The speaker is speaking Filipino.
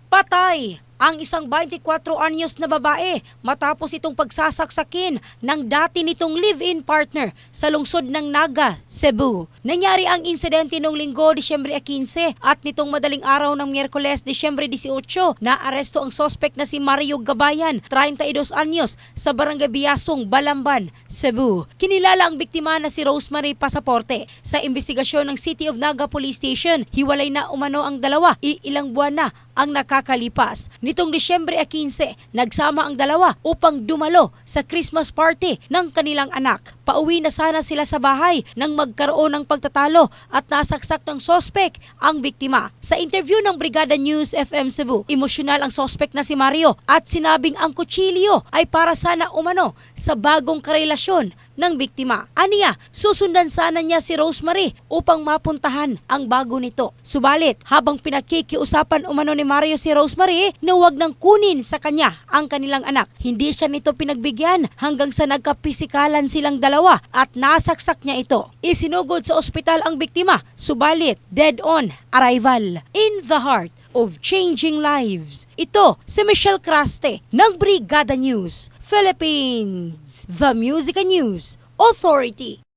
Patay ang isang 24 anyos na babae matapos itong pagsasaksakin ng dati nitong live-in partner sa lungsod ng Naga, Cebu. Nangyari ang insidente noong Linggo, Disyembre 15 at nitong madaling araw ng Miyerkules, Disyembre 18, naaresto ang sospek na si Mario Gabayan, 32 anyos, sa Barangay Biasong, Balamban, Cebu. Kinilala ang biktima na si Rosemary Pasaporte. Sa investigasyon ng City of Naga Police Station, hiwalay na umano ang dalawa, ilang buwan na ang nakakalipas. Nitong Disyembre 15, nagsama ang dalawa upang dumalo sa Christmas party ng kanilang anak. Pauwi na sana sila sa bahay nang magkaroon ng pagtatalo at nasaksak ng sospek ang biktima. Sa interview ng Brigada News FM Cebu, emosyonal ang sospek na si Mario at sinabing ang kutsilyo ay para sana umano sa bagong karelasyon ng biktima. Aniya, susundan sana niya si Rosemary upang mapuntahan ang bago nito. Subalit, habang pinakikiusapan umano ni Mario si Rosemary na huwag nang kunin sa kanya ang kanilang anak, hindi siya nito pinagbigyan hanggang sa nagkapisikalan silang dalawa at nasaksak niya ito. Isinugod sa ospital ang biktima, subalit dead on arrival. In the heart of changing lives. Ito si Michelle Craste ng Brigada News Philippines, the Music and News Authority.